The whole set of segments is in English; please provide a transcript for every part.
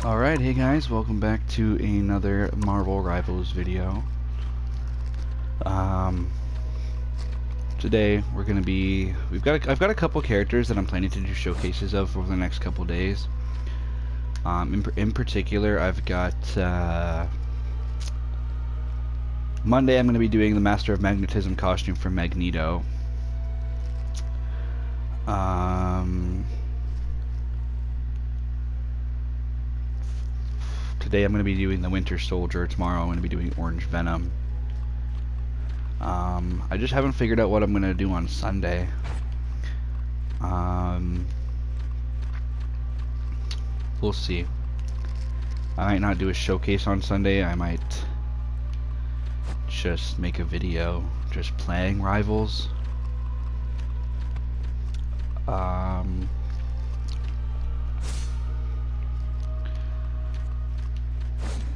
Alright, hey guys, welcome back to another Marvel Rivals video. Today we're gonna be I've got a couple characters that I'm planning to do showcases of over the next couple days. In particular, I've got Monday I'm gonna be doing the Master of Magnetism costume for Magneto. Today I'm going to be doing the Winter Soldier. Tomorrow I'm going to be doing Orange Venom. I just haven't figured out what I'm going to do on Sunday. We'll see. I might not do a showcase on Sunday. I might just make a video just playing Rivals.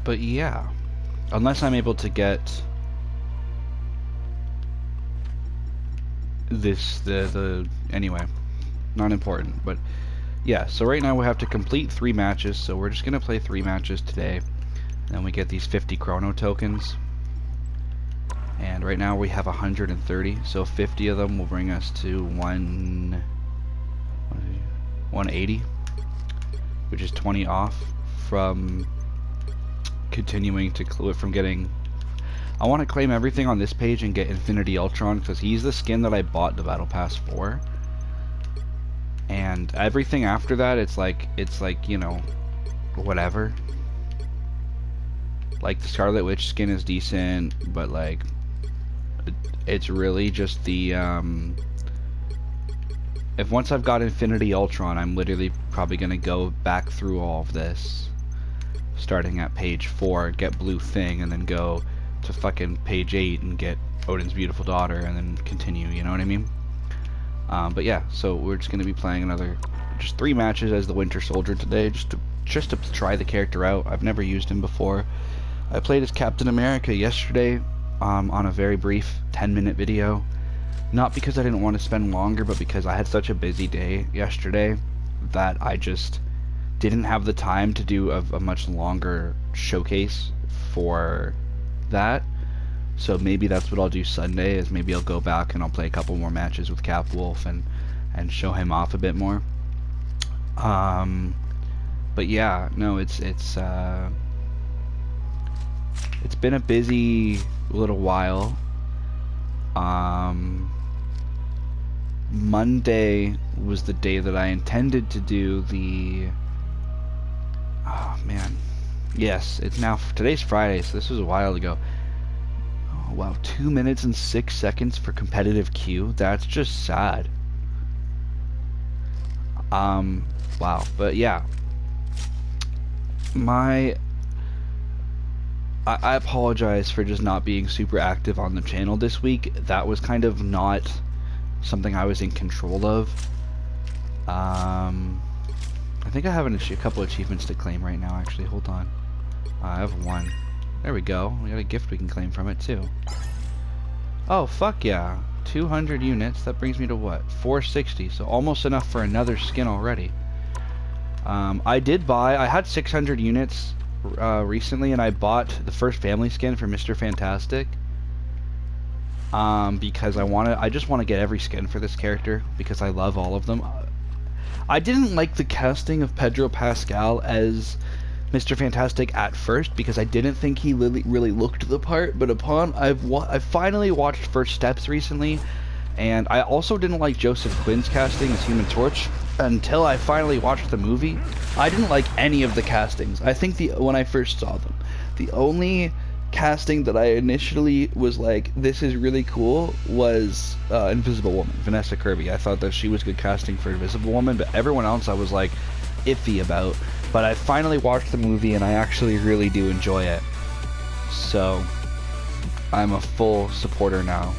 But yeah, unless I'm able to get this, anyway, not important, but yeah, so right now we have to complete 3 matches, so we're just going to play 3 matches today, and then we get these 50 chrono tokens, and right now we have 130, so 50 of them will bring us to 180, which is 20 off from continuing to from getting. I want to claim everything on this page and get Infinity Ultron because he's the skin that I bought the Battle Pass for, and everything after that it's like you know, whatever. Like the Scarlet Witch skin is decent, but like it's really just the if once I've got Infinity Ultron, I'm literally probably gonna go back through all of this starting at page 4, get Blue Thing, and then go to fucking page 8 and get Odin's Beautiful Daughter, and then continue, you know what I mean? But yeah, so we're just gonna be playing just 3 matches as the Winter Soldier today, just to try the character out. I've never used him before. I played as Captain America yesterday on a very brief 10-minute video, not because I didn't want to spend longer, but because I had such a busy day yesterday that I just didn't have the time to do a much longer showcase for that. So maybe that's what I'll do Sunday, is maybe I'll go back and I'll play a couple more matches with Cap Wolf and show him off a bit more. But yeah, no, it's been a busy little while. Monday was the day that I intended to do the oh man, yes, it's now, today's Friday, so this was a while ago. Oh wow, 2 minutes and 6 seconds for competitive queue. That's just sad. Wow, but yeah, I apologize for just not being super active on the channel this week. That was kind of not something I was in control of. I think I have a couple achievements to claim right now, actually. Hold on. I have one. There we go. We got a gift we can claim from it, too. Oh, fuck yeah. 200 units. That brings me to what? 460. So almost enough for another skin already. I had 600 units recently, and I bought the first family skin for Mr. Fantastic. Because I just want to get every skin for this character, because I love all of them. I didn't like the casting of Pedro Pascal as Mr. Fantastic at first, because I didn't think he really looked the part, but I've finally watched First Steps recently, and I also didn't like Joseph Quinn's casting as Human Torch until I finally watched the movie. I didn't like any of the castings. I think when I first saw them, the only casting that I initially was like, this is really cool, was Invisible Woman, Vanessa Kirby. I thought that she was good casting for Invisible Woman, but everyone else I was like iffy about. But I finally watched the movie and I actually really do enjoy it. So I'm a full supporter now.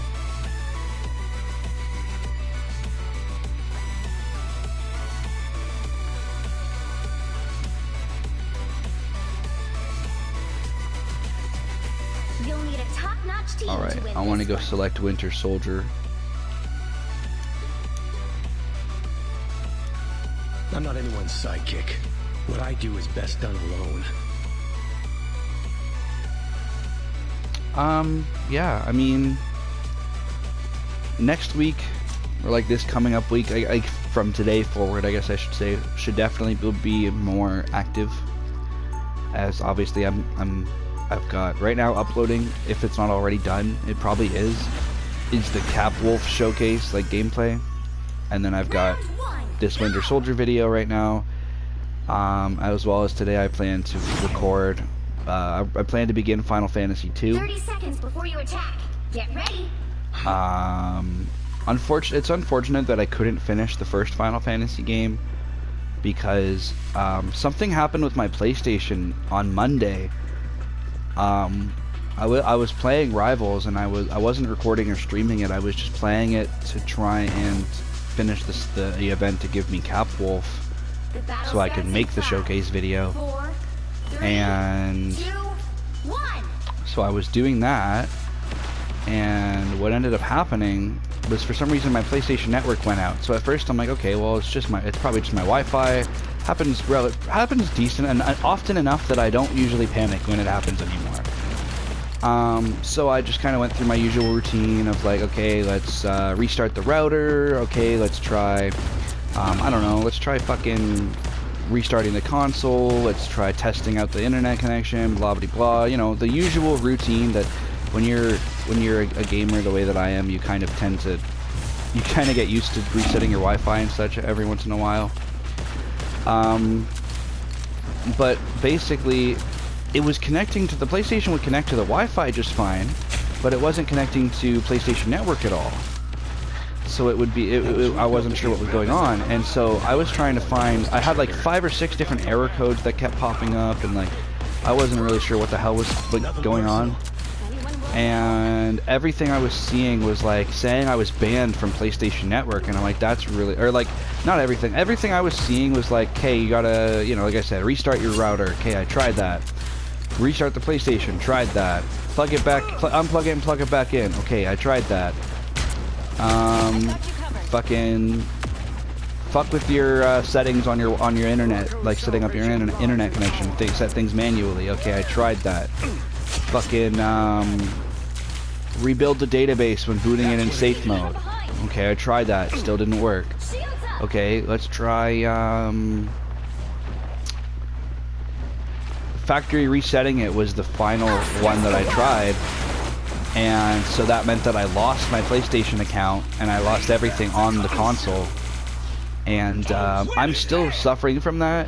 Alright, I want to go select Winter Soldier. I'm not anyone's sidekick. What I do is best done alone. Yeah, I mean, next week, or like this coming up week, I from today forward, I guess I should say, should definitely be more active. As obviously I've got right now uploading, if it's not already done, it probably is the Cap Wolf showcase, like gameplay. And then I've got this Winter Soldier video right now. As well as today I plan to record, I plan to begin Final Fantasy 2. 30 seconds before you attack. Get ready. It's unfortunate that I couldn't finish the first Final Fantasy game because something happened with my PlayStation on Monday. I was playing Rivals and I wasn't recording or streaming it. I was just playing it to try and finish the event to give me Cap Wolf, so I could make the showcase video. 4, 3, And 2, 1. so I was doing that, and what ended up happening was, for some reason, my PlayStation Network went out. So at first I'm like, okay, well, it's probably just my Wi-Fi. Happens decent and often enough that I don't usually panic when it happens anymore. So I just kind of went through my usual routine of like, okay, let's restart the router. Okay, let's try, I don't know, let's try fucking restarting the console. Let's try testing out the internet connection. Blah blah blah. You know, the usual routine that when you're a gamer the way that I am, you kind of get used to resetting your Wi-Fi and such every once in a while. But basically, it was connecting to the PlayStation would connect to the Wi-Fi just fine, but it wasn't connecting to PlayStation Network at all. So it would be, I wasn't sure what was going on, and so I was trying to find, I had like 5 or 6 different error codes that kept popping up, and like, I wasn't really sure what the hell was like going on. And everything I was seeing was like saying I was banned from PlayStation Network, and I'm like, that's really, or like, not everything. Everything I was seeing was like, hey, you gotta, you know, like I said, restart your router. Okay, I tried that. Restart the PlayStation. Tried that. Plug it back, unplug it and plug it back in. Okay, I tried that. Fucking fuck with your settings on your internet, like setting up your internet connection. Set things manually. Okay, I tried that. Fucking rebuild the database when booting it in safe mode. Okay, I tried that. Still didn't work. Okay, let's try factory resetting it was the final one that I tried, and so that meant that I lost my PlayStation account and I lost everything on the console, and I'm still suffering from that.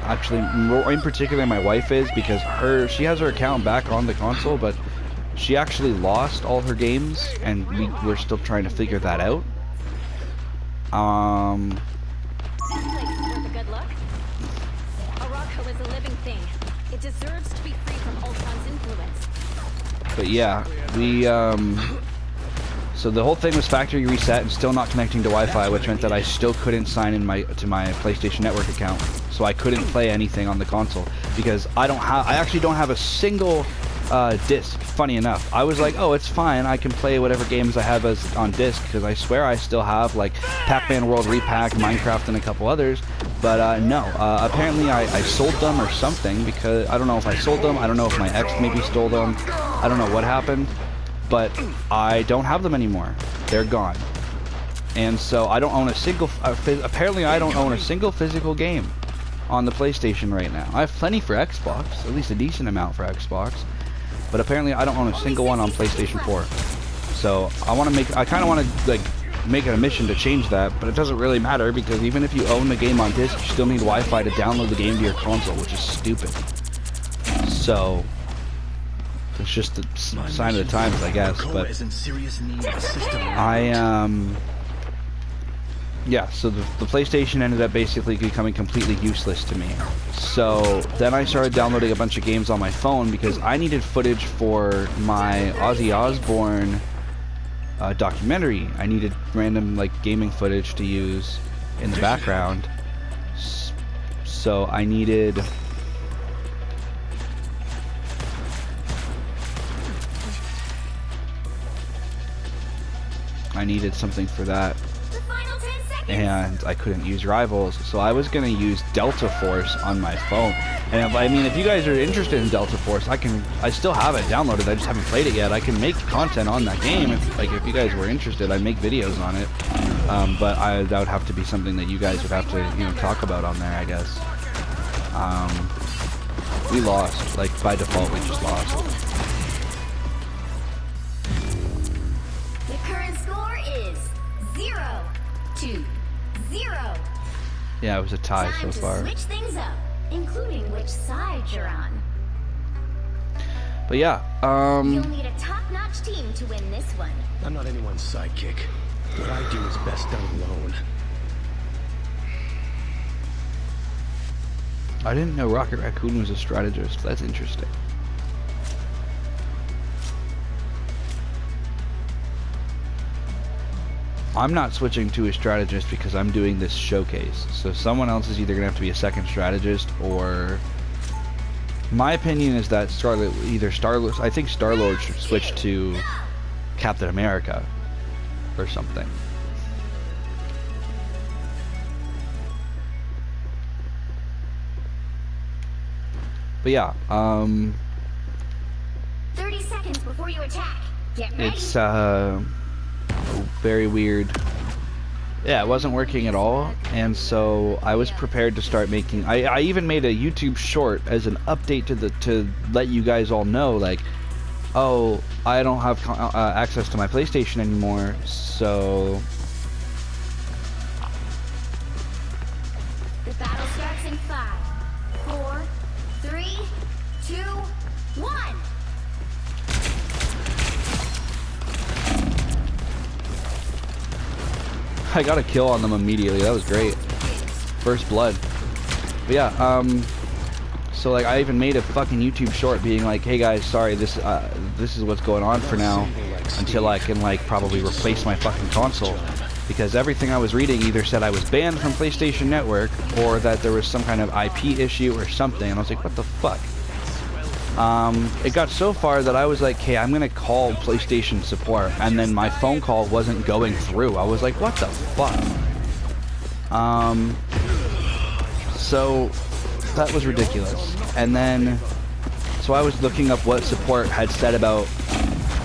Actually, more in particular, my wife is, because she has her account back on the console, but she actually lost all her games, and we're still trying to figure that out. Good luck. Arako is a living thing. It deserves to be free from Ultron's influence. But yeah, so the whole thing was factory reset and still not connecting to Wi-Fi, which meant that I still couldn't sign in to my PlayStation Network account. So I couldn't play anything on the console because I actually don't have a single disc. Funny enough, I was like, oh, it's fine, I can play whatever games I have on disc, because I swear I still have like Pac-Man World Repack, Minecraft, and a couple others. But no, apparently I sold them or something, because I don't know if I sold them, I don't know if my ex maybe stole them, I don't know what happened, but I don't have them anymore. They're gone. And so I don't own a single, apparently I don't own a single physical game on the PlayStation right now. I have plenty for Xbox, at least a decent amount for Xbox, but apparently I don't own a single one on PlayStation 4. So I kind of want to like make it a mission to change that, but it doesn't really matter, because even if you own the game on disc, you still need Wi-Fi to download the game to your console, which is stupid. So it's just the sign of the times, I guess. But yeah, so the PlayStation ended up basically becoming completely useless to me. So then I started downloading a bunch of games on my phone because I needed footage for my Ozzy Osbourne documentary. I needed random like gaming footage to use in the background. So I needed something for that. and I couldn't use Rivals, so I was gonna use Delta Force on my phone. And I mean, if you guys are interested in Delta Force, I still have it downloaded. I just haven't played it yet. I can make content on that game. If you guys were interested, I'd make videos on it. But that would have to be something that you guys would have to, talk about on there, I guess. We lost. Like, by default, we just lost. The current score is 0-0. Yeah, it was a tie so Time to far. switch things up, including which side you're on. But yeah, You'll need a top-notch team to win this one. I'm not anyone's sidekick. What I do is best done alone. I didn't know Rocket Raccoon was a strategist. That's interesting. I'm not switching to a strategist because I'm doing this showcase. So someone else is either going to have to be a second strategist, or... My opinion is that I think Star-Lord should switch to Captain America or something. But yeah, 30 seconds before you attack. Get ready. it's very weird. Yeah, it wasn't working at all, and so I was prepared to start making. I even made a YouTube short as an update to let you guys all know, like, oh, I don't have access to my PlayStation anymore, so. The battle starts in 5, 4, 3, 2, 1. I got a kill on them immediately. That was great. First blood. But yeah, so like I even made a fucking YouTube short being like, hey guys, sorry, this is what's going on for now until I can like probably replace my fucking console, because everything I was reading either said I was banned from PlayStation Network or that there was some kind of IP issue or something, and I was like, what the fuck? It got so far that I was like, hey, I'm gonna call PlayStation support, and then my phone call wasn't going through. I was like, what the fuck? So that was ridiculous. And then, so I was looking up what support had said about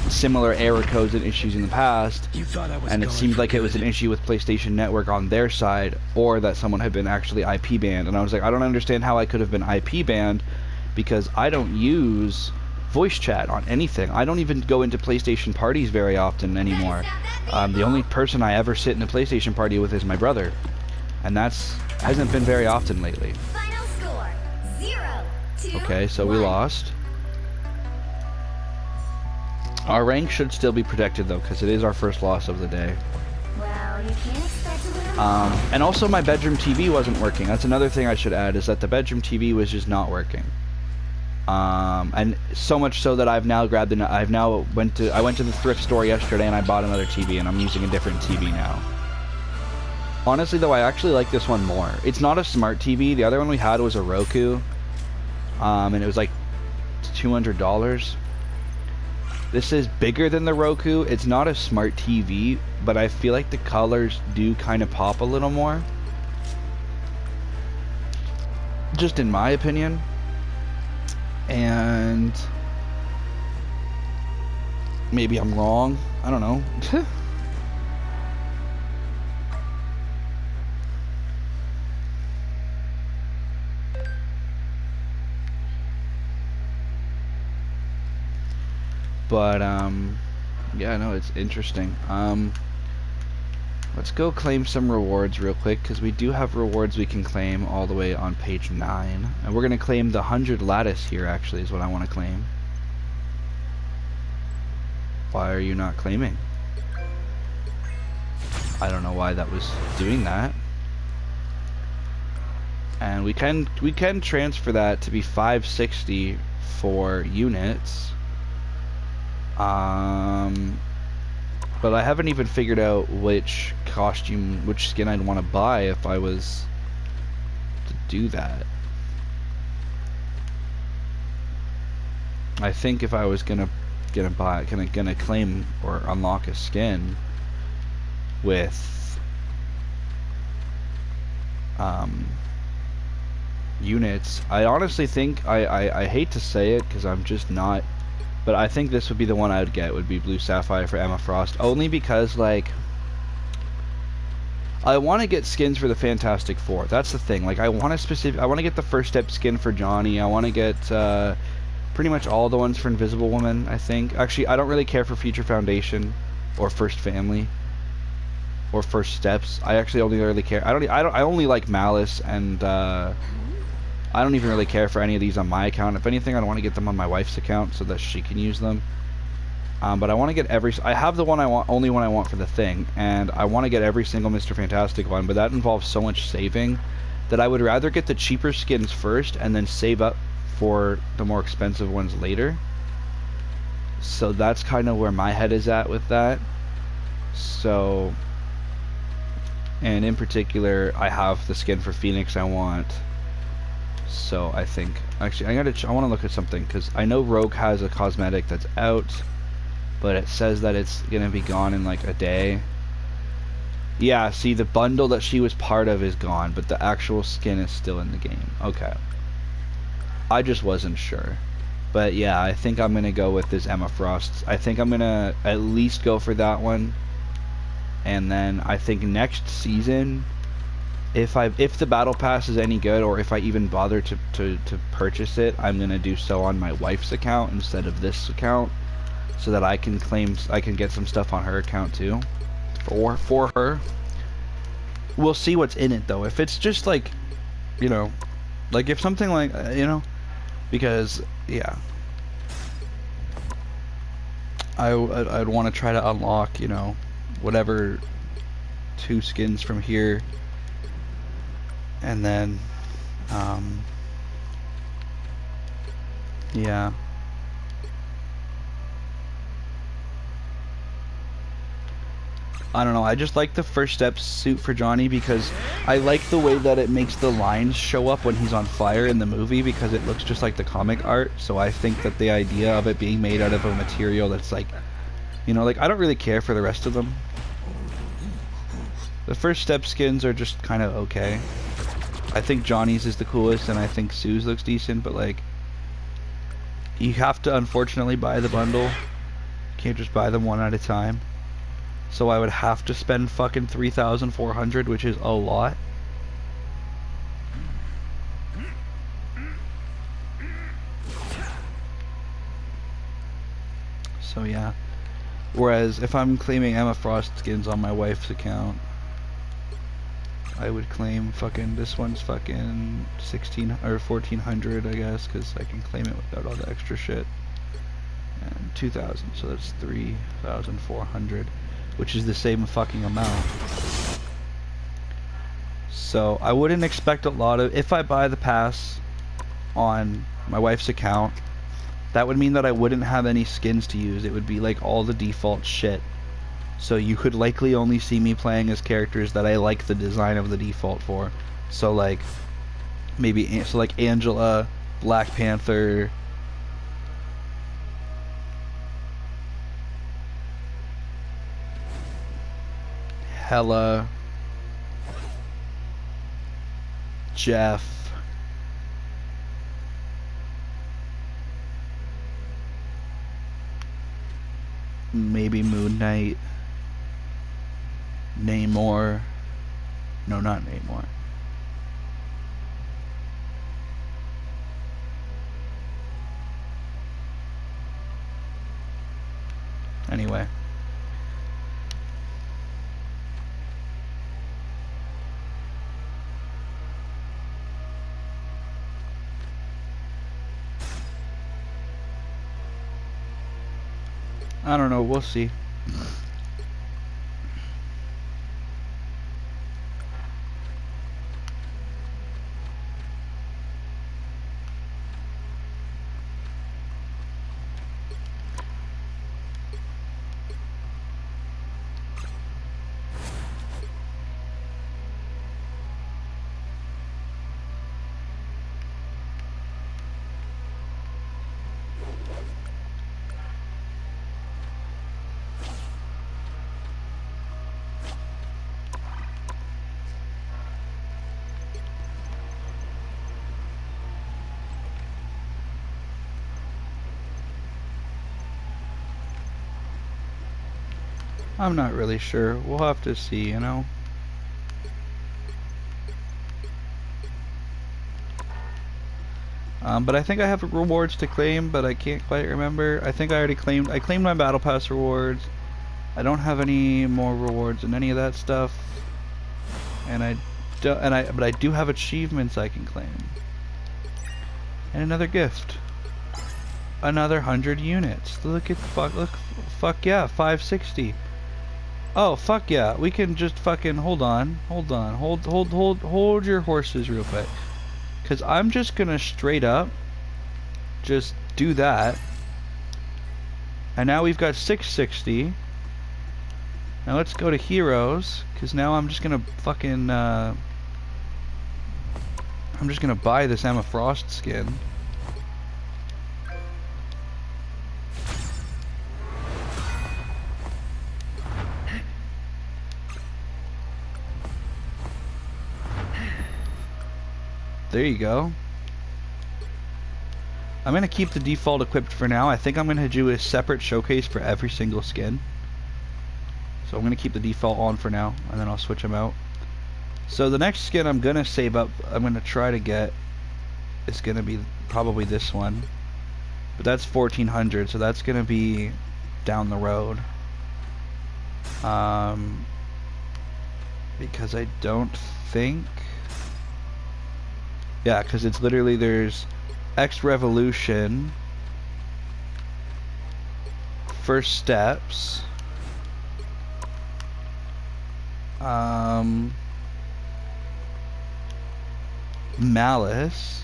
similar error codes and issues in the past, and it seemed like it was an issue with PlayStation Network on their side, or that someone had been actually IP banned. And I was like, I don't understand how I could have been IP banned, because I don't use voice chat on anything. I don't even go into PlayStation parties very often anymore. The only person I ever sit in a PlayStation party with is my brother, and hasn't been very often lately. Final score 0-2. Okay, so we lost. Our rank should still be protected though, because it is our first loss of the day. Well, you can't expect to win. And also my bedroom TV wasn't working. That's another thing I should add, is that the bedroom TV was just not working. And so much so that I've now grabbed I went to the thrift store yesterday and I bought another TV, and I'm using a different TV now. Honestly though, I actually like this one more. It's not a smart TV. The other one we had was a Roku, and it was like $200. This is bigger than the Roku. It's not a smart TV, but I feel like the colors do kind of pop a little more, just in my opinion. And maybe I'm wrong. I don't know. But yeah, no, it's interesting. Let's go claim some rewards real quick, because we do have rewards we can claim all the way on page 9. And we're going to claim the 100 lattice here, actually, is what I want to claim. Why are you not claiming? I don't know why that was doing that. And we can transfer that to be 560 for units. But I haven't even figured out which skin I'd want to buy if I was to do that. I think if I was gonna claim or unlock a skin with units. I honestly think, I hate to say it because I'm just not, but I think this would be the one I would get, would be Blue Sapphire for Emma Frost, only because like I want to get skins for the Fantastic Four. That's the thing. Like I want to get the First Step skin for Johnny. I want to get pretty much all the ones for Invisible Woman, I think. Actually, I don't really care for Future Foundation or First Family or First Steps. I actually only really care. I only like Malice, and I don't even really care for any of these on my account. If anything, I want to get them on my wife's account so that she can use them. But I want to get I have the one I want, only one I want for the thing, and I want to get every single Mr. Fantastic one, but that involves so much saving that I would rather get the cheaper skins first and then save up for the more expensive ones later. So that's kind of where my head is at with that. So, and in particular, I have the skin for Phoenix I want. So I think, actually, I want to look at something, because I know Rogue has a cosmetic that's out, but it says that it's gonna be gone in like a day. Yeah, see, the bundle that she was part of is gone, but the actual skin is still in the game. Okay. I just wasn't sure. But yeah, I think I'm gonna go with this Emma Frost. I think I'm gonna at least go for that one. And then I think next season, if the battle pass is any good, or if I even bother to purchase it, I'm gonna do so on my wife's account instead of this account, so that I can get some stuff on her account too, for her. We'll see what's in it though. If it's just like, you know, like if something like, you know, because yeah, I'd want to try to unlock, you know, whatever 2 skins from here, and then yeah. I don't know, I just like the First Step suit for Johnny because I like the way that it makes the lines show up when he's on fire in the movie, because it looks just like the comic art. So I think that the idea of it being made out of a material that's like, you know, like I don't really care for the rest of them. The First Step skins are just kind of okay. I think Johnny's is the coolest, and I think Sue's looks decent, but like, you have to unfortunately buy the bundle. You can't just buy them one at a time. So I would have to spend fucking 3,400, which is a lot. So yeah. Whereas if I'm claiming Emma Frost skins on my wife's account, I would claim fucking, this one's fucking 16 or 1,400, I guess, because I can claim it without all the extra shit. And 2,000, so that's 3,400. Which is the same fucking amount. So I wouldn't expect a lot of, if I buy the pass on my wife's account, that would mean that I wouldn't have any skins to use. It would be like all the default shit. So you could likely only see me playing as characters that I like the design of the default for. So like, maybe, so like Angela, Black Panther, Hela, Jeff, maybe Moon Knight, Namor, no, not Namor. Anyway. I don't know, we'll see. I'm not really sure. We'll have to see, you know. But I think I have rewards to claim, but I can't quite remember. I think I already claimed. I claimed my battle pass rewards. I don't have any more rewards in any of that stuff, and but I do have achievements I can claim. And another gift. Another 100 units. Look yeah, 560. Oh fuck yeah, we can just fucking hold your horses real quick. Cause I'm just gonna straight up just do that. And now we've got 660. Now let's go to heroes, cause now I'm just gonna fucking I'm just gonna buy this Emma Frost skin. There you go. I'm gonna keep the default equipped for now. I think I'm gonna do a separate showcase for every single skin. So I'm gonna keep the default on for now, and then I'll switch them out. So the next skin I'm gonna save up, I'm gonna try to get, is gonna be probably this one. But that's 1400, so that's gonna be down the road. Because I don't think... Yeah, because it's literally, there's X Revolution, First Steps, Malice,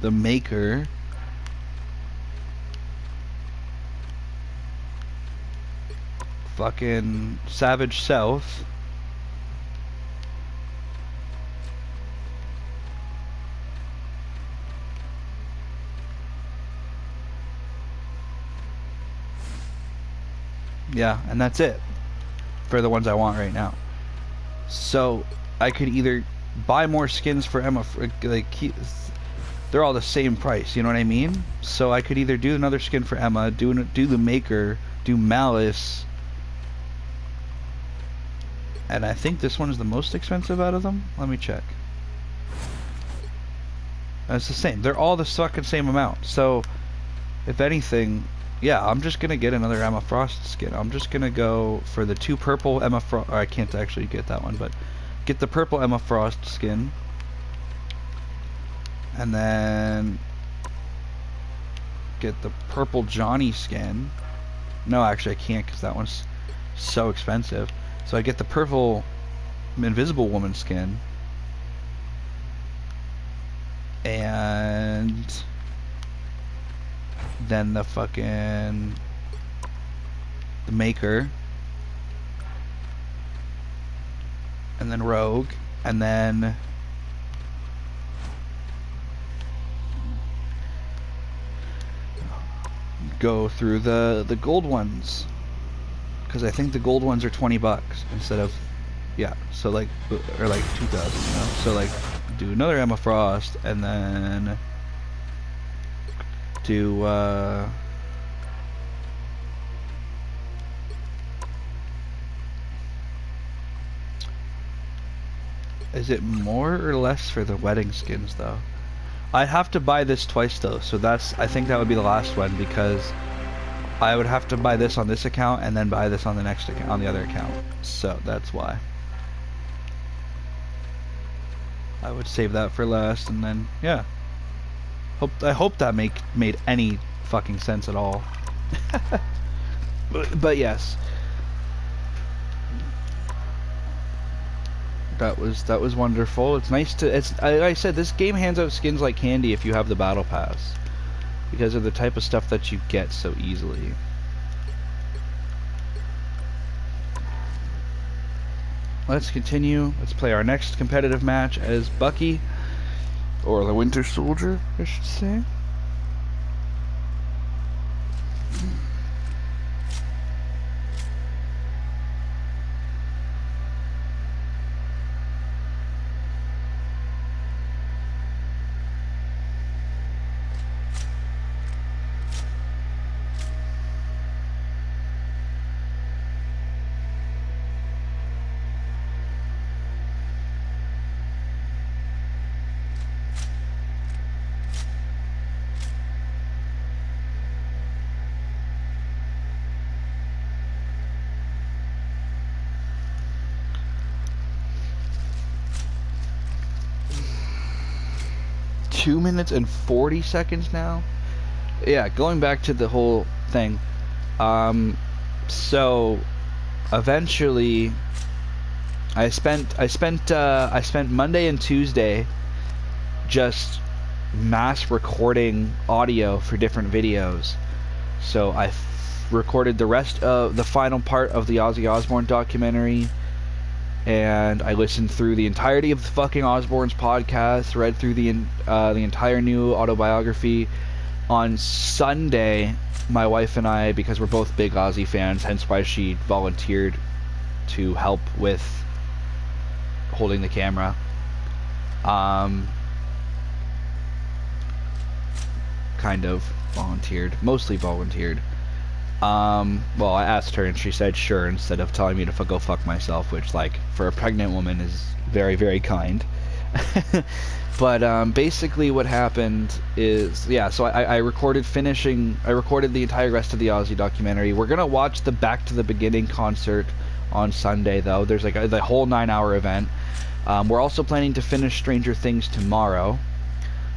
The Maker, fucking Savage South, yeah, and that's it for the ones I want right now. So I could either buy more skins for Emma, like they're all the same price, you know what I mean? So I could either do another skin for Emma, do the Maker, do Malice. And I think this one is the most expensive out of them. Let me check. It's the same. They're all the fucking same amount. So, if anything, yeah, I'm just gonna get another Emma Frost skin. I'm just gonna go for the 2 purple Emma Frost. I can't actually get that one, but get the purple Emma Frost skin. And then get the purple Johnny skin. No, actually I can't because that one's so expensive. So I get the purple Invisible Woman skin, and then the fucking the Maker, and then Rogue, and then go through the gold ones. Because I think the gold ones are $20 instead of, yeah, so like, or like 2,000, you know? So like, do another Emma Frost, and then do, is it more or less for the wedding skins though? I have to buy this twice though, so I think that would be the last one, because I would have to buy this on this account and then buy this on the next account, on the other account. So that's why. I would save that for last, and then yeah. I hope that made any fucking sense at all. but yes. That was wonderful. It's nice to like I said, this game hands out skins like candy if you have the battle pass, because of the type of stuff that you get so easily. Let's continue. Let's play our next competitive match as Bucky, or the Winter Soldier, I should say. 2 minutes and 40 seconds now. Yeah, going back to the whole thing. So eventually I spent Monday and Tuesday just mass recording audio for different videos. So I recorded the rest of the final part of the Ozzy Osbourne documentary, and I listened through the entirety of the fucking Osbourne's podcast, read through the entire new autobiography. On Sunday, my wife and I, because we're both big Ozzy fans, hence why she volunteered to help with holding the camera. Kind of volunteered, mostly volunteered. Well, I asked her and she said sure, instead of telling me to go fuck myself, which, like, for a pregnant woman is very, very kind. But basically what happened is, yeah, so I recorded the entire rest of the Ozzy documentary. We're gonna watch the Back to the Beginning concert on Sunday, though. There's like the whole 9-hour event. We're also planning to finish Stranger Things tomorrow,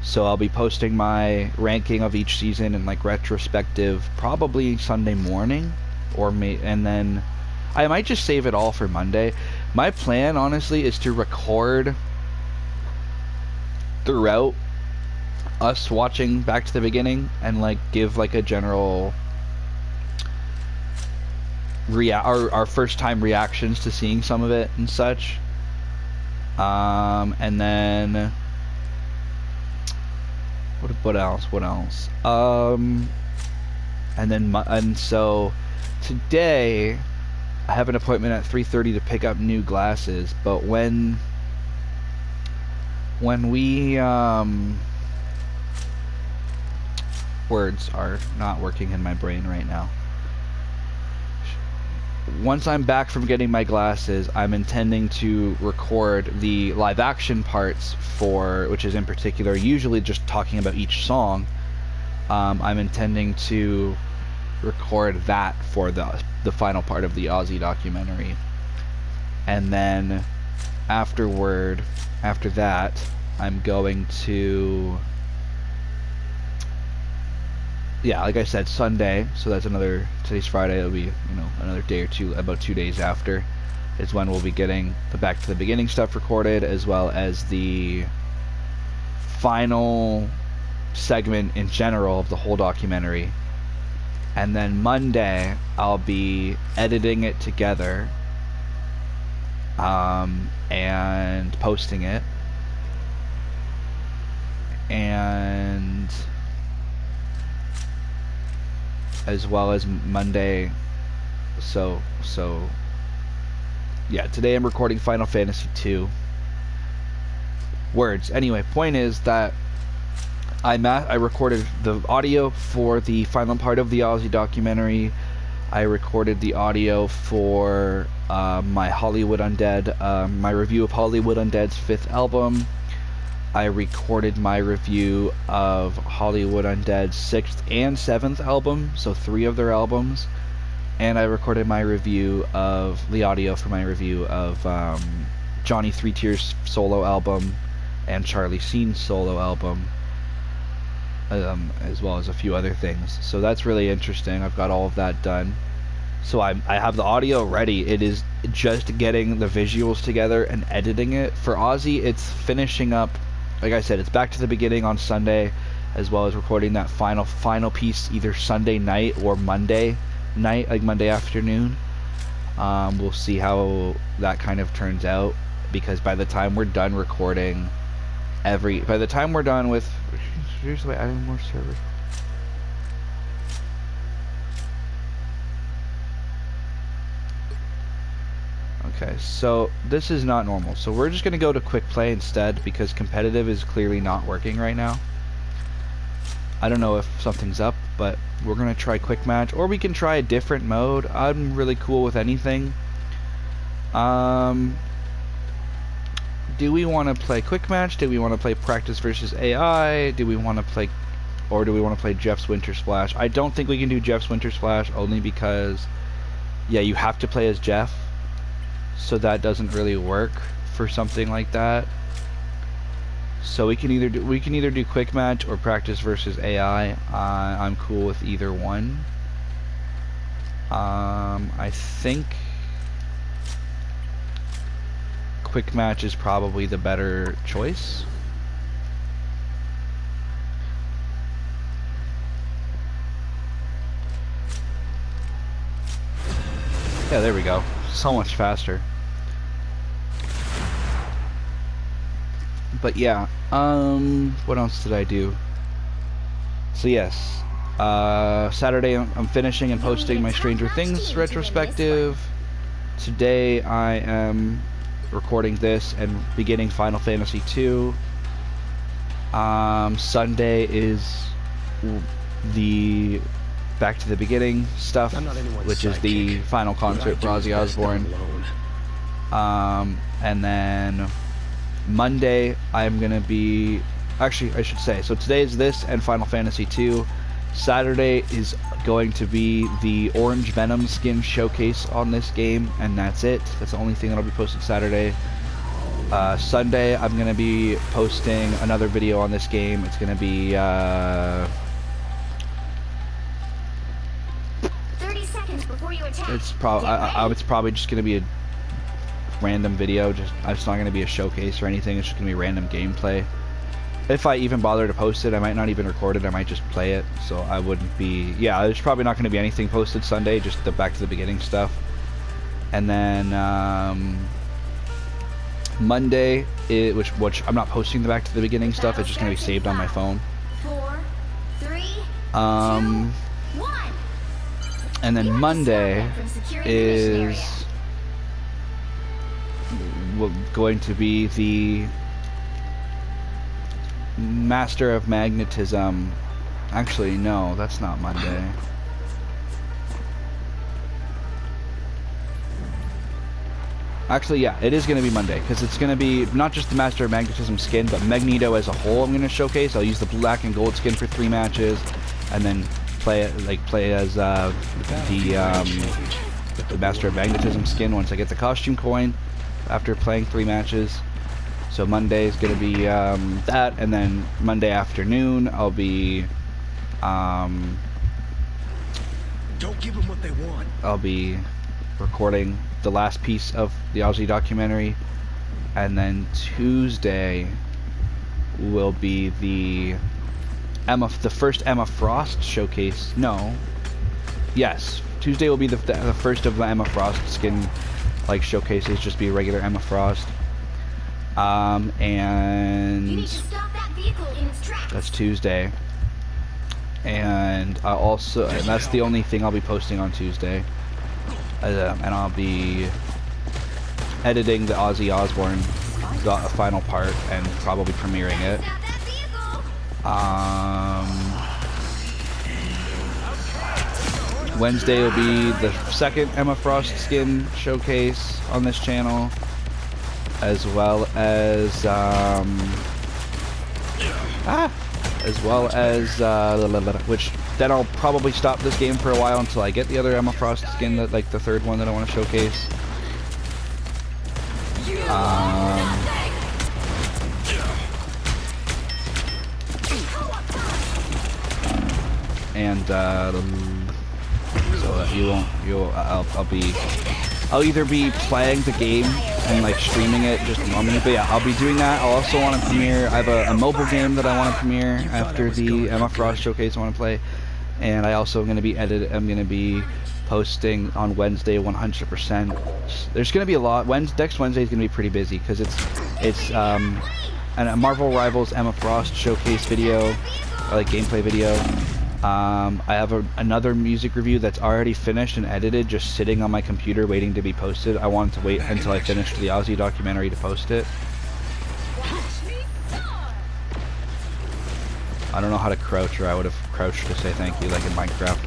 so I'll be posting my ranking of each season and like retrospective probably Sunday morning, and then I might just save it all for Monday. My plan, honestly, is to record throughout us watching Back to the Beginning and like give like a general our first time reactions to seeing some of it and such. And then what else? And so today I have an appointment at 3:30 to pick up new glasses, but when we words are not working in my brain right now. Once I'm back from getting my glasses, I'm intending to record the live action parts which is in particular usually just talking about each song. I'm intending to record that for the final part of the Ozzy documentary, and then after that I'm going to, yeah, like I said, Sunday, so that's today's Friday, it'll be, another day or two, about 2 days after is when we'll be getting the Back to the Beginning stuff recorded, as well as the final segment in general of the whole documentary. And then Monday I'll be editing it together and posting it, and as well as Monday, so yeah, today I'm recording Final Fantasy 2 words. Anyway, point is that I recorded the audio for the final part of the Ozzy documentary. I recorded the audio for my Hollywood Undead, my review of Hollywood Undead's 5th album. I recorded my review of Hollywood Undead's 6th and 7th album, so 3 of their albums. And I recorded my review of the audio for my review of Johnny 3 Tears' solo album and Charlie Sheen's solo album, as well as a few other things. So that's really interesting. I've got all of that done. So I have the audio ready. It is just getting the visuals together and editing it. For Ozzy, it's finishing up, like I said, it's Back to the Beginning on Sunday, as well as recording that final piece either Sunday night or Monday night, like Monday afternoon. We'll see how that kind of turns out, because by the time we're done recording by the time we're done with, here's the way, adding more servers. Okay, so this is not normal, so we're just gonna go to quick play instead, because competitive is clearly not working right now. I don't know if something's up, but we're gonna try quick match, or we can try a different mode. I'm really cool with anything. Do we want to play quick match? Do we want to play practice versus AI? Do we want to play Jeff's Winter Splash? I don't think we can do Jeff's Winter Splash, only because, yeah, you have to play as Jeff, so that doesn't really work for something like that. So we can either do quick match or practice versus AI. I'm cool with either one. I think quick match is probably the better choice. Yeah, there we go. So much faster. But yeah, what else did I do? So yes, Saturday I'm finishing and posting my Stranger Things retrospective. Today I am recording this and beginning Final Fantasy II. Sunday is the Back to the Beginning stuff, which is the final concert for Ozzy Osbourne. And then Monday I'm gonna be, actually I should say, so today is this and Final Fantasy II. Saturday is going to be the Orange Venom skin showcase on this game, and that's it. That's the only thing that'll be posted Saturday. Sunday I'm gonna be posting another video on this game. It's gonna be 30 seconds before you attack. it's probably just gonna be a random video. It's not gonna be a showcase or anything. It's just gonna be random gameplay. If I even bother to post it, I might not even record it. I might just play it. So I wouldn't be. Yeah, there's probably not gonna be anything posted Sunday. Just the Back to the Beginning stuff. And then Monday, which I'm not posting the Back to the Beginning stuff. It's just gonna be saved on my phone. 4, 3, 2, 1. And then Monday is going to be the Master of Magnetism. Actually, no, that's not Monday. Actually, yeah, it is going to be Monday, because it's going to be not just the Master of Magnetism skin, but Magneto as a whole I'm going to showcase. I'll use the black and gold skin for 3 matches, and then play as the Master of Magnetism skin once I get the costume coin after playing 3 matches. So Monday is going to be that, and then Monday afternoon I'll be Don't give them what they want. I'll be recording the last piece of the Ozzy documentary, and then Tuesday will be the first Emma Frost showcase. No, yes, Tuesday will be the first of the Emma Frost skin showcases. Just be a regular Emma Frost. And You need to stop that vehicle in its tracks. that's Tuesday. And and that's the only thing I'll be posting on Tuesday. And I'll be editing the Ozzy Osbourne final part and probably premiering it. Stop that vehicle. Wednesday will be the second Emma Frost skin showcase on this channel, as well as which then I'll probably stop this game for a while until I get the other Emma Frost skin, that the third one that I want to showcase. And so that I'll either be playing the game and streaming it just normally, but yeah, I'll be doing that. I'll also want to premiere. I have a mobile game that I want to premiere after the Emma Frost showcase I want to play, and I also am going to be I'm going to be posting on Wednesday 100%. There's going to be a lot. Next Wednesday is going to be pretty busy because it's a Marvel Rivals Emma Frost showcase video, or gameplay video. I have another music review that's already finished and edited, just sitting on my computer waiting to be posted. I wanted to wait until I finished the Ozzy documentary to post it. I don't know how to crouch, or I would have crouched to say thank you like in Minecraft.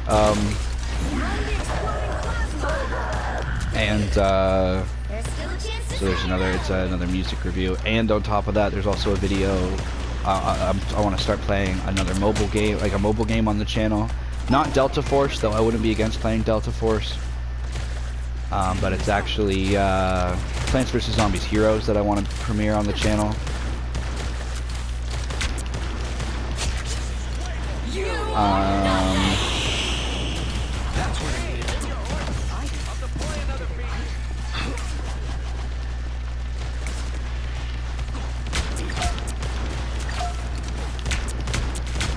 So there's another music review, and on top of that there's also a video. I want to start playing another mobile game, a mobile game on the channel. Not Delta Force, though I wouldn't be against playing Delta Force. But it's actually Plants vs. Zombies Heroes that I want to premiere on the channel. That's what I needed.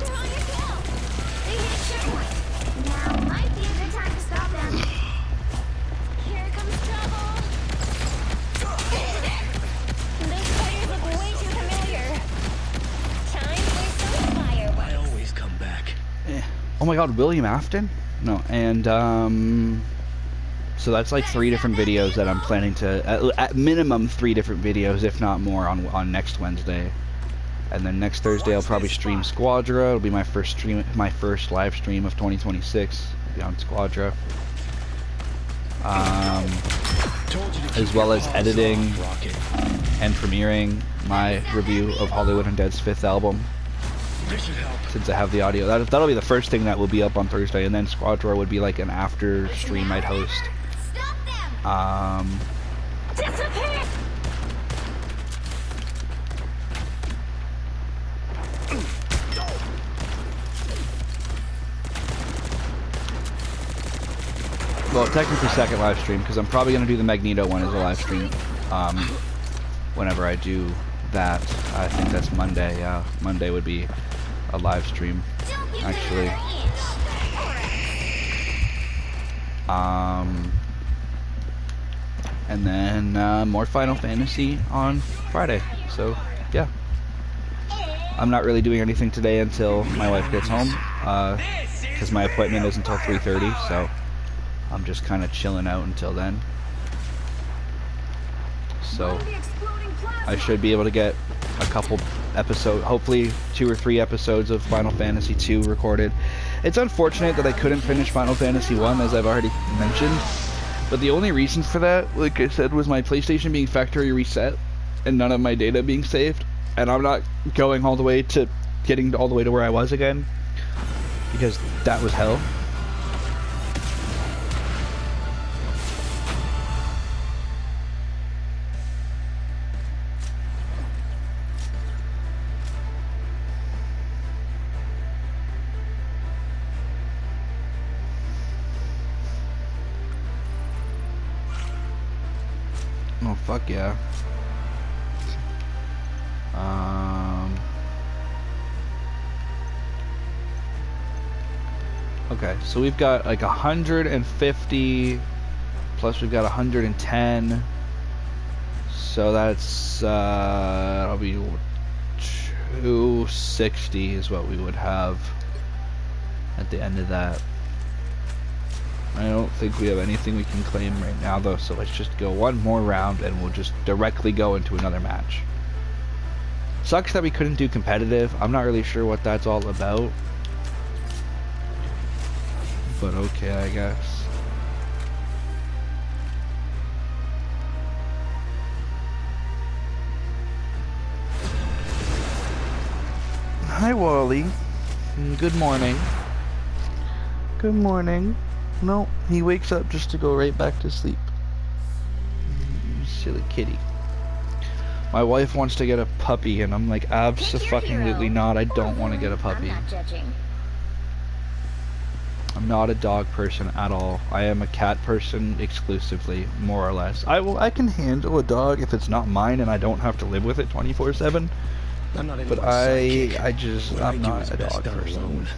They're on your tail. They hit a checkpoint. Now might be a good time to stop them. Here comes trouble. Those fires look way too familiar. Time for some I fireworks. always come back. Oh my god, William Afton? No, and so that's like 3 different videos that I'm planning to, at minimum 3 different videos, if not more, on next Wednesday. And then next Thursday I'll probably stream Squadra. It'll be my first live stream of 2026. It'll be on Squadra. Told you to keep As well your as paws editing off, Rocket. and premiering my review of Hollywood Undead's 5th album. This should help. Since I have the audio, that'll be the first thing that will be up on Thursday, and then Squadra would be like an after stream I'd host. Stop them. Disappear! Well, technically second live stream, because I'm probably gonna do the Magneto one as a live stream. Whenever I do that, I think that's Monday. Yeah, Monday would be a live stream, Don't give them actually. another inch. And then more Final Fantasy on Friday. So yeah, I'm not really doing anything today until my wife gets home, because my appointment is until 3:30. So I'm just kind of chilling out until then. So I should be able to get a couple episodes, hopefully 2 or 3 episodes of Final Fantasy 2 recorded. It's unfortunate that I couldn't finish Final Fantasy 1, as I've already mentioned. But the only reason for that, like I said, was my PlayStation being factory reset and none of my data being saved. And I'm not going all the way to getting all the way to where I was again, because that was hell. Oh, fuck yeah. Okay, so we've got like 150 plus we've got 110. So that's that'll be 260 is what we would have at the end of that. I don't think we have anything we can claim right now though, so let's just go one more round and we'll just directly go into another match. Sucks that we couldn't do competitive. I'm not really sure what that's all about. But okay, I guess. Hi, Wally. Good morning. Good morning. No, he wakes up just to go right back to sleep. Silly kitty. My wife wants to get a puppy, and I'm like, abso-fucking-lutely not. I don't want to get a puppy. I'm not judging. I'm not a dog person at all. I am a cat person exclusively, more or less. I can handle a dog if it's not mine and I don't have to live with it 24/7. I'm not But anyone's sidekick. What I I'm do not is a best dog done person. alone.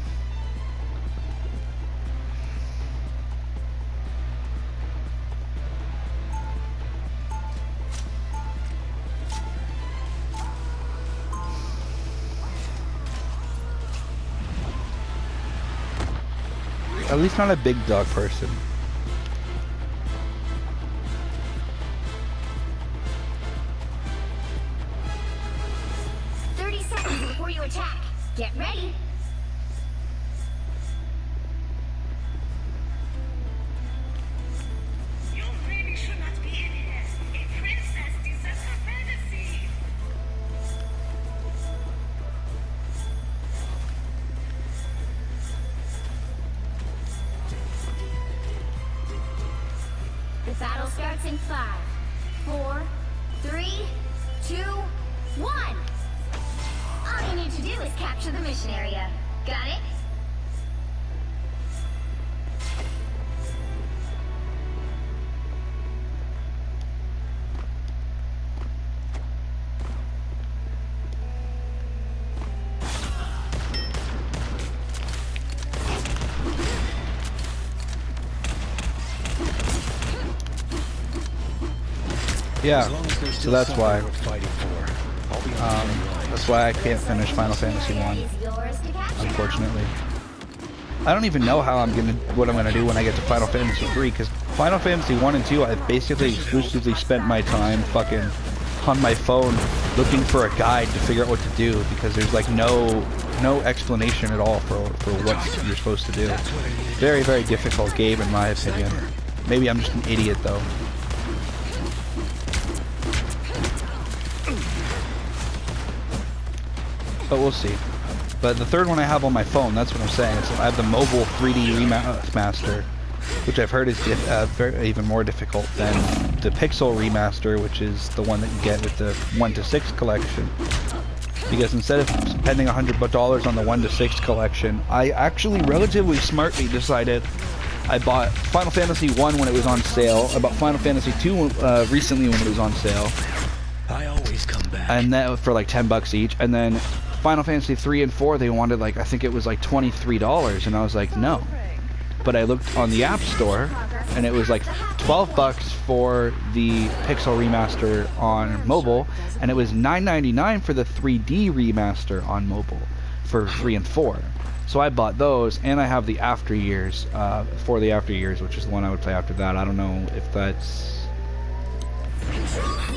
At least not a big dog person. Before you attack, get ready. You really should not be in here. A princess deserves her privacy. The battle starts in 5, 4, 3, 2, 1. All you need to do is capture the mission area. Got it? Yeah, As long as there's so still that's something why. worth fighting for, I'll be on the front lines. That's why I can't finish Final Fantasy 1, Is yours to capture. unfortunately. I don't even know what I'm gonna do when I get to Final Fantasy 3, because Final Fantasy 1 and 2, I've basically exclusively spent my time fucking on my phone looking for a guide to figure out what to do, because there's like no explanation at all for what you're supposed to do. Very, very difficult game in my opinion. Maybe I'm just an idiot though. But we'll see. But the third one I have on my phone, that's what I'm saying. I have the mobile 3D remaster, which I've heard is even more difficult than the Pixel remaster, which is the one that you get with the 1 to 6 collection. Because instead of spending $100 on the 1 to 6 collection, I actually relatively smartly decided I bought Final Fantasy 1 when it was on sale. I bought Final Fantasy 2 recently when it was on sale. I always come back. And that for like $10 each. And then Final Fantasy 3 and 4, they wanted like, I think it was like $23, and I was like, no. But I looked on the App Store, and it was like $12 for the Pixel remaster on mobile, and it was $9.99 for the 3D remaster on mobile for 3 and 4. So I bought those, and I have the After Years, for the After Years, which is the one I would play after that. I don't know if that's...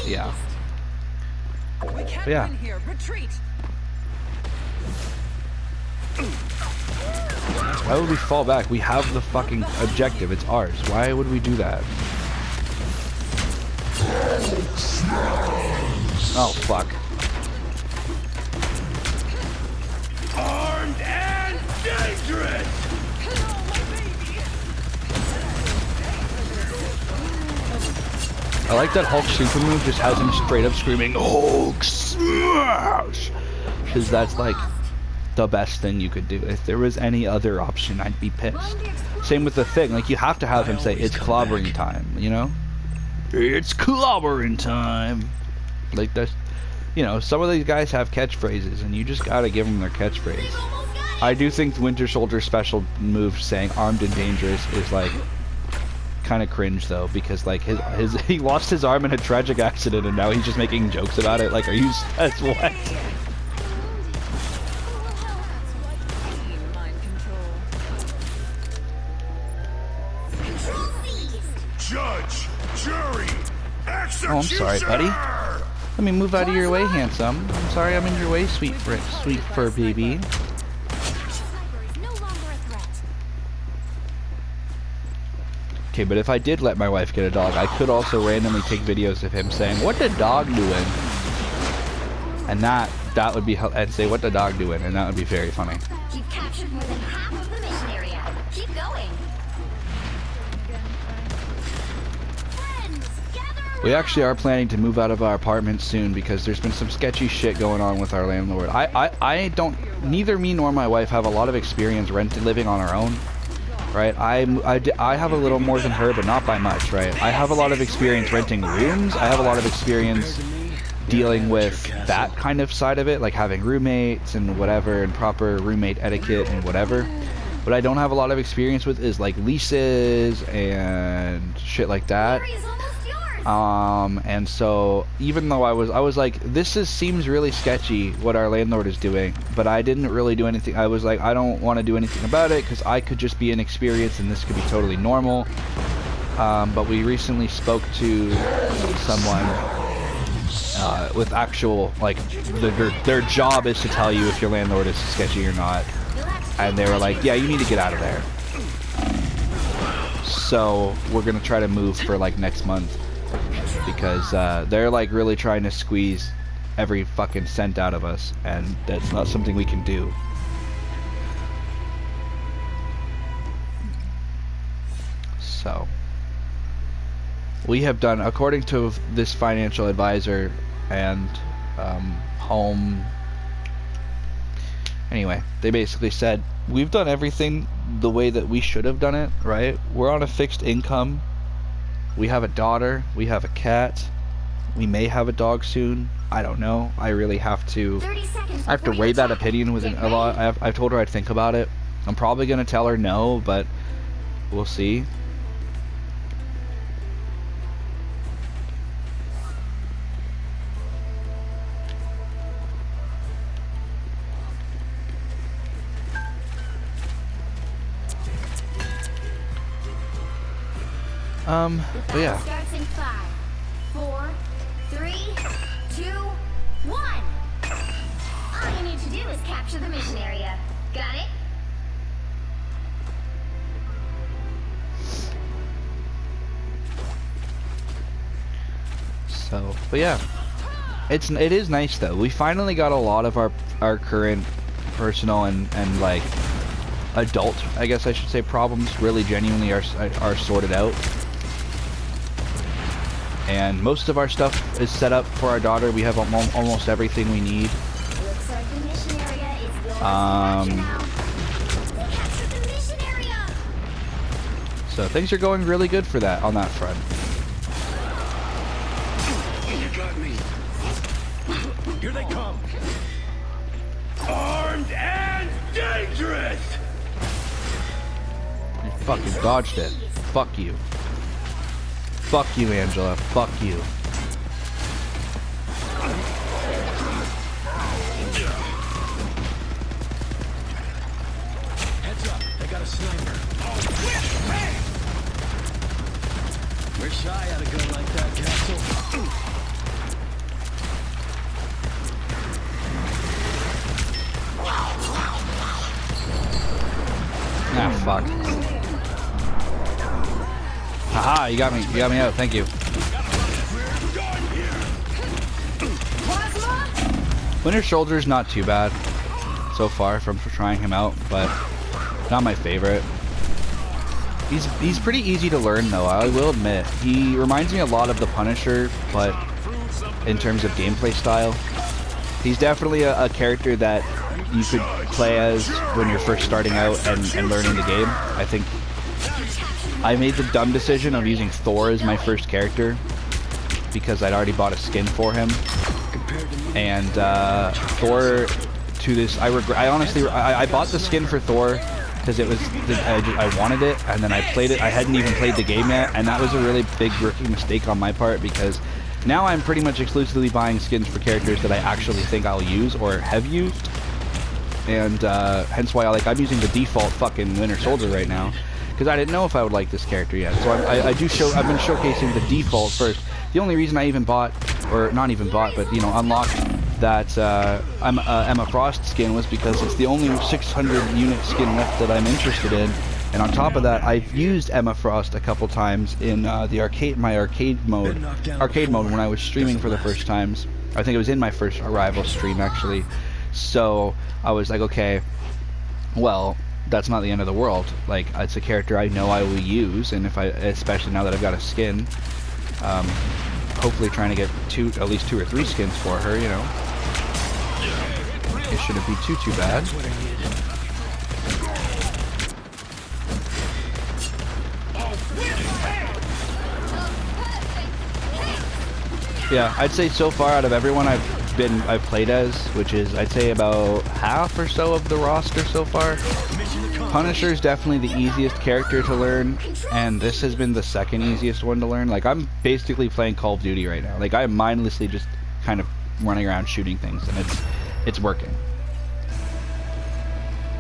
Yeah. We can't Yeah. win here. Retreat. Why would we fall back? We have the fucking objective. It's ours. Why would we do that? Oh, fuck. Armed and dangerous! I like that Hulk super move just has him straight up screaming, Hulk smash! Because that's like the best thing you could do. If there was any other option, I'd be pissed. Same with the thing. Like, you have to have him say, it's clobbering time, you know? It's clobbering time! Like, that's... You know, some of these guys have catchphrases, and you just gotta give them their catchphrase. I do think Winter Soldier's special move saying armed and dangerous is, like, kind of cringe, though, because, like, he lost his arm in a tragic accident, and now he's just making jokes about it. Like, are you... That's what? Mind control. Judge, jury, executioner! Oh, I'm sorry, buddy. Let me move out of your way, handsome. I'm sorry I'm in your way, sweet fur baby. Sniper is no longer a threat. Okay, but if I did let my wife get a dog, I could also randomly take videos of him saying, "What the dog doing?" And that would be, and say, "What the dog doing?" And that would be very funny. You've captured more than half of the mission area. Keep going. Friends, gather We actually are planning to move out of our apartment soon because there's been some sketchy shit going on with our landlord. I don't, neither me nor my wife have a lot of experience living on our own, right? I have a little more than her, but not by much, right? I have a lot of experience renting rooms. I have a lot of experience dealing with that kind of side of it, like having roommates and whatever, and proper roommate etiquette and whatever. What I don't have a lot of experience with is like leases and shit like that. Area's almost yours. And so even though I was like, this seems really sketchy what our landlord is doing, but I didn't really do anything. I was like, I don't want to do anything about it because I could just be inexperienced and this could be totally normal. But we recently spoke to someone with actual, like, their job is to tell you if your landlord is sketchy or not. And they were like, yeah, you need to get out of there. So we're gonna try to move for like next month because they're like really trying to squeeze every fucking cent out of us, and that's not something we can do. So we have done, according to this financial advisor and home, anyway, they basically said we've done everything the way that we should have done it, right? We're on a fixed income. We have a daughter. We have a cat. We may have a dog soon. I don't know. I really have to. 30 seconds I have to before weigh you that attack. opinion within Get a lot. ready. I've told her I'd think about it. I'm probably gonna tell her no, but we'll see. The But battle yeah. starts in 5, 4, 3, 2, 1. All you need to do is capture the mission area. Got it? So, but yeah, it is nice though. We finally got a lot of our current personal and like adult, I guess I should say, problems really genuinely are sorted out. And most of our stuff is set up for our daughter. We have almost everything we need. Looks like the mission area is yours to Um, capture now. Capture the mission area! So things are going really good for that on that front. You got me. Here they come. Armed and dangerous. You fucking dodged it. Fuck you. Fuck you, Angela. Fuck you. Heads up, they got a sniper. We're shy at a gun like that, Castle. Ah, fuck. Haha, you got me out, thank you. Winter Soldier's not too bad so far from trying him out, but not my favorite. He's pretty easy to learn though, I will admit. He reminds me a lot of the Punisher, but in terms of gameplay style. He's definitely a character that you could play as when you're first starting out and learning the game. I think I made the dumb decision of using Thor as my first character because I'd already bought a skin for him. And Thor, to this, I honestly bought the skin for Thor because it was I wanted it, and then I played it. I hadn't even played the game yet, and that was a really big rookie mistake on my part because now I'm pretty much exclusively buying skins for characters that I actually think I'll use or have used, and hence why I'm using the default fucking Winter Soldier right now because I didn't know if I would like this character yet. So I've been showcasing the default first. The only reason I even bought, or not even bought, but you know, unlocked that Emma Frost skin was because it's the only 600 unit skin left that I'm interested in. And on top of that, I've used Emma Frost a couple times in the arcade mode when I was streaming for the first times. I think it was in my first Arrival stream actually. So I was like, okay, well, that's not the end of the world. Like, it's a character I know I will use, and especially now that I've got a skin, hopefully trying to get at least 2 or 3 skins for her, you know. It shouldn't be too bad. Yeah, I'd say so far out of everyone I've played as, which is I'd say about half or so of the roster so far, Punisher is definitely the easiest character to learn, and this has been the second easiest one to learn. Like, I'm basically playing Call of Duty right now. Like, I'm mindlessly just kind of running around shooting things, and it's working.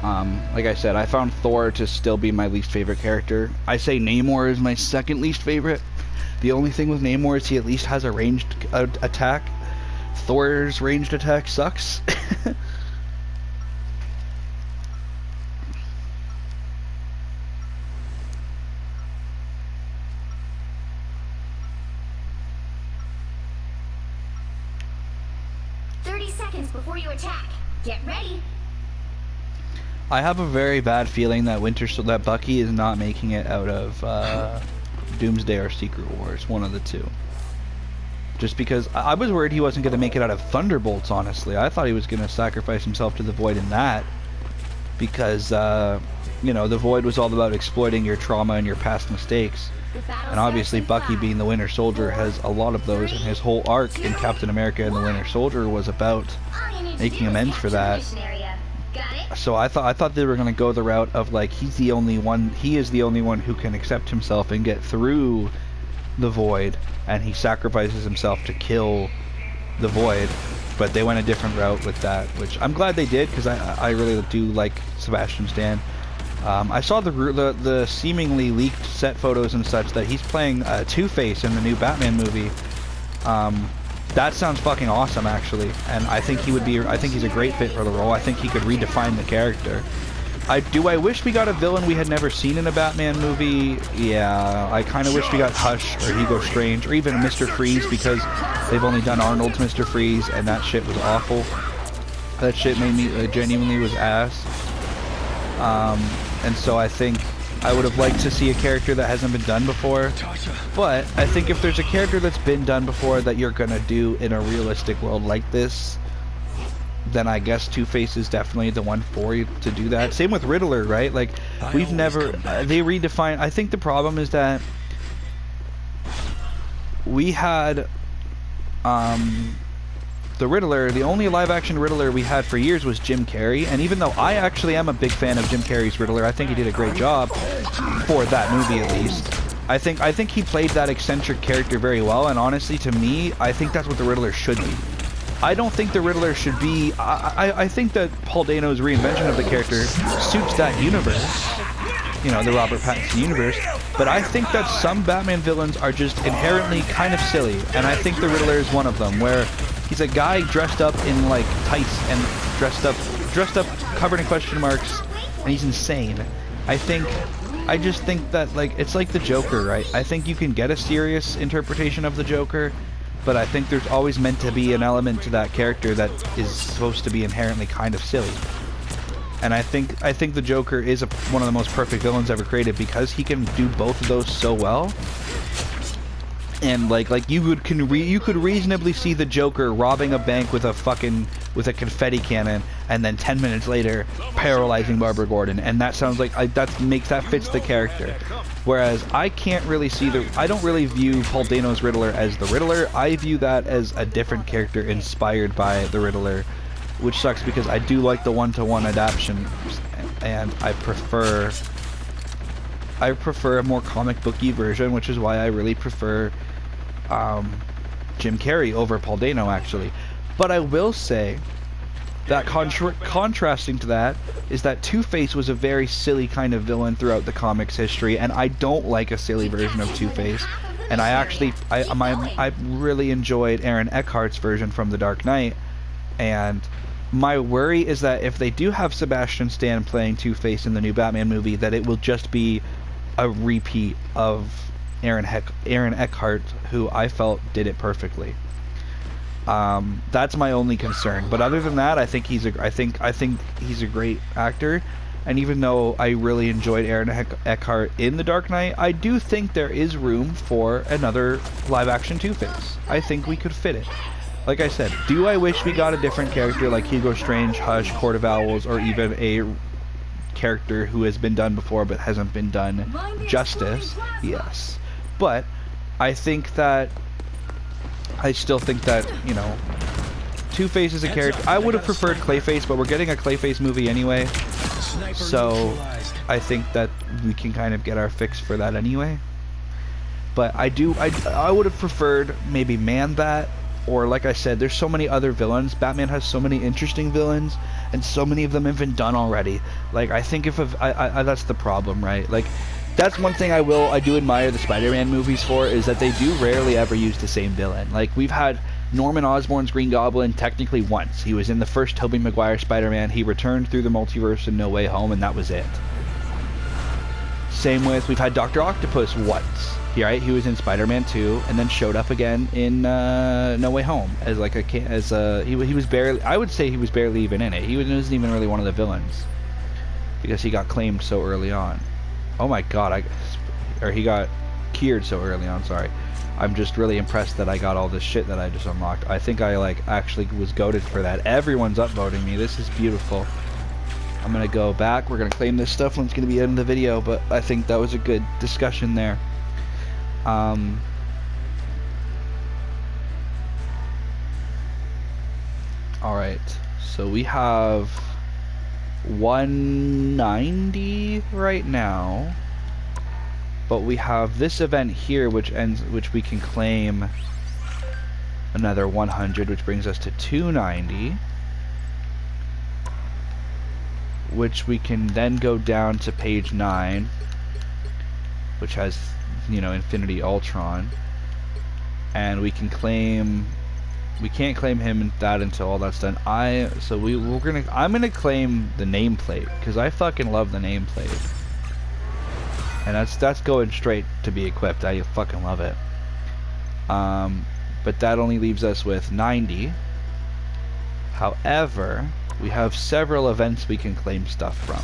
Like I said, I found Thor to still be my least favorite character. I say Namor is my second least favorite. The only thing with Namor is he at least has a ranged attack. Thor's ranged attack sucks. Before you attack, get ready. I have a very bad feeling that that Bucky is not making it out of Doomsday or Secret Wars, one of the two. Just because I was worried he wasn't going to make it out of Thunderbolts, honestly. I thought he was going to sacrifice himself to the Void in that. Because, you know, the Void was all about exploiting your trauma and your past mistakes. And obviously Bucky, being the Winter Soldier, has a lot of those, and his whole arc in Captain America and the Winter Soldier was about making amends for that. So I thought they were going to go the route of, like, he is the only one who can accept himself and get through the Void, and he sacrifices himself to kill the Void. But they went a different route with that, which I'm glad they did, because I really do like Sebastian Stan. I saw the seemingly leaked set photos and such that he's playing Two-Face in the new Batman movie. That sounds fucking awesome, actually, and I think he would be. I think he's a great fit for the role. I think he could redefine the character. I wish we got a villain we had never seen in a Batman movie. Yeah, I kind of wish we got Hush or Hugo Strange or even Mr. Freeze, because they've only done Arnold's Mr. Freeze and that shit was awful. That shit made me genuinely was ass. And so I think I would have liked to see a character that hasn't been done before. But I think if there's a character that's been done before that you're gonna do in a realistic world like this, then I guess Two-Face is definitely the one for you to do that. Same with Riddler, right? Like, we've never... they redefine... I think the problem is that we had... the Riddler, the only live-action Riddler we had for years was Jim Carrey, and even though I actually am a big fan of Jim Carrey's Riddler, I think he did a great job for that movie at least. I think he played that eccentric character very well, and honestly, to me, I think that's what the Riddler should be. I don't think the Riddler should be... I think that Paul Dano's reinvention of the character suits that universe. You know, the Robert Pattinson universe. But I think that some Batman villains are just inherently kind of silly, and I think the Riddler is one of them, where he's a guy dressed up in, like, tights and dressed up covered in question marks, and he's insane. I just think that, like, it's like the Joker, right? I think you can get a serious interpretation of the Joker, but I think there's always meant to be an element to that character that is supposed to be inherently kind of silly. And I think the Joker is one of the most perfect villains ever created because he can do both of those so well. And like you could reasonably see the Joker robbing a bank with a confetti cannon, and then 10 minutes later paralyzing Barbara Gordon, and that sounds like that fits the character. Whereas I can't really see I don't really view Paul Dano's Riddler as the Riddler. I view that as a different character inspired by the Riddler, which sucks because I do like the one-to-one adaptation, and I prefer a more comic booky version, which is why I really prefer Jim Carrey over Paul Dano, actually. But I will say that contrasting to that is that Two-Face was a very silly kind of villain throughout the comics history, and I don't like a silly version of Two-Face. And I really enjoyed Aaron Eckhart's version from The Dark Knight, and my worry is that if they do have Sebastian Stan playing Two-Face in the new Batman movie, that it will just be a repeat of Aaron Eckhart, who I felt did it perfectly. That's my only concern. But other than that, I think he's a great actor. And even though I really enjoyed Aaron Eckhart in The Dark Knight, I do think there is room for another live-action Two-Face. I think we could fit it. Like I said, do I wish we got a different character like Hugo Strange, Hush, Court of Owls, or even a character who has been done before but hasn't been done justice? Yes. But I still think that, you know, Two-Face is a character. I would have preferred Clayface, but we're getting a Clayface movie anyway, so I think that we can kind of get our fix for that anyway. But I would have preferred maybe Man-Bat, or like I said, there's so many other villains. Batman has so many interesting villains, and so many of them have been done already. Like, I think that's the problem, right? Like, that's one thing I do admire the Spider-Man movies for, is that they do rarely ever use the same villain. Like, we've had Norman Osborn's Green Goblin technically once. He was in the first Tobey Maguire Spider-Man. He returned through the multiverse in No Way Home, and that was it. Same with, we've had Dr. Octopus once. Right? He was in Spider-Man 2, and then showed up again in No Way Home as like he was barely. I would say he was barely even in it. He wasn't even really one of the villains because he got claimed so early on. Oh my God! He got cured so early on. Sorry. I'm just really impressed that I got all this shit that I just unlocked. I think I actually was goated for that. Everyone's upvoting me. This is beautiful. I'm gonna go back. We're gonna claim this stuff when it's gonna be the end of the video. But I think that was a good discussion there. Alright, so we have 190 right now, but we have this event here which we can claim another 100, which brings us to 290. which we can then go down to page 9, which has, you know, Infinity Ultron, and we can claim. We can't claim him and that until all that's done. I'm gonna claim the nameplate because I fucking love the nameplate, and that's going straight to be equipped. I fucking love it. But that only leaves us with 90. However, we have several events we can claim stuff from.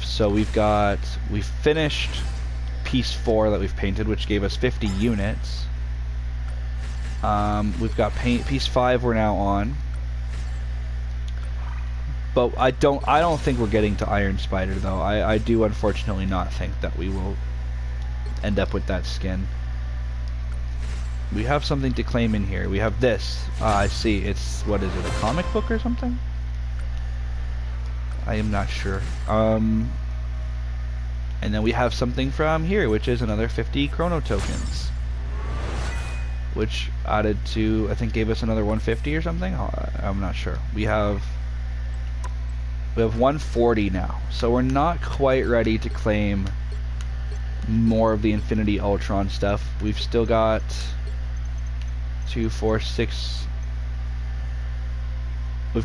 So we finished piece 4 that we've painted, which gave us 50 units. We've got piece 5 we're now on, but I don't think we're getting to Iron Spider though. I do unfortunately not think that we will end up with that skin. We have something to claim in here. We have this. I see. It's, what is it, a comic book or something? I am not sure. And then we have something from here, which is another 50 chrono tokens, which added to, I think, gave us another 150 or something. I'm not sure. We have 140 now, so we're not quite ready to claim more of the Infinity Ultron stuff. We've still got 2, 4, 6. We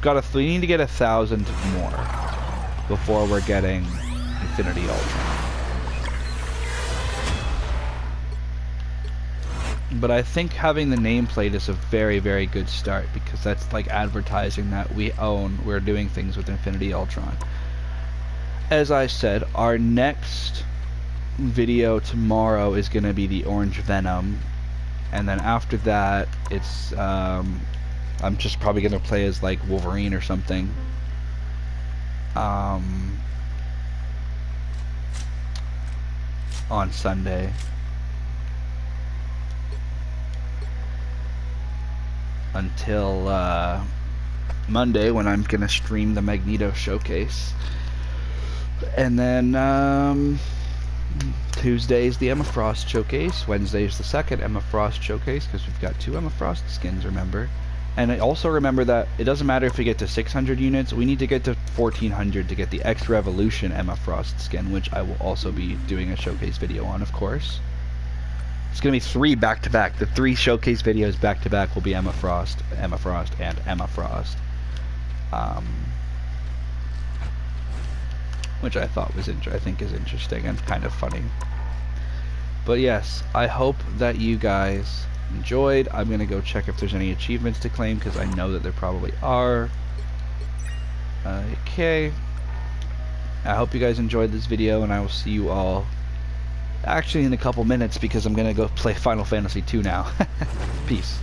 need to get 1,000 more before we're getting Infinity Ultron. But I think having the nameplate is a very, very good start, because that's like advertising that we're doing things with Infinity Ultron. As I said, our next video tomorrow is going to be the Orange Venom, and then after that it's I'm just probably going to play as like Wolverine or something. On Sunday. Until Monday, when I'm gonna stream the Magneto showcase, and then Tuesday's the Emma Frost showcase, Wednesday's the second Emma Frost showcase, because we've got 2 Emma Frost skins, remember. And I also remember that it doesn't matter if we get to 600 units, we need to get to 1400 to get the X Revolution Emma Frost skin, which I will also be doing a showcase video on, of course. It's going to be 3 back-to-back. The 3 showcase videos back-to-back will be Emma Frost, and Emma Frost. Which I thought was I think is interesting and kind of funny. But yes, I hope that you guys enjoyed. I'm going to go check if there's any achievements to claim, because I know that there probably are. Okay. I hope you guys enjoyed this video, and I will see you all actually in a couple minutes, because I'm gonna go play Final Fantasy 2 now. Peace.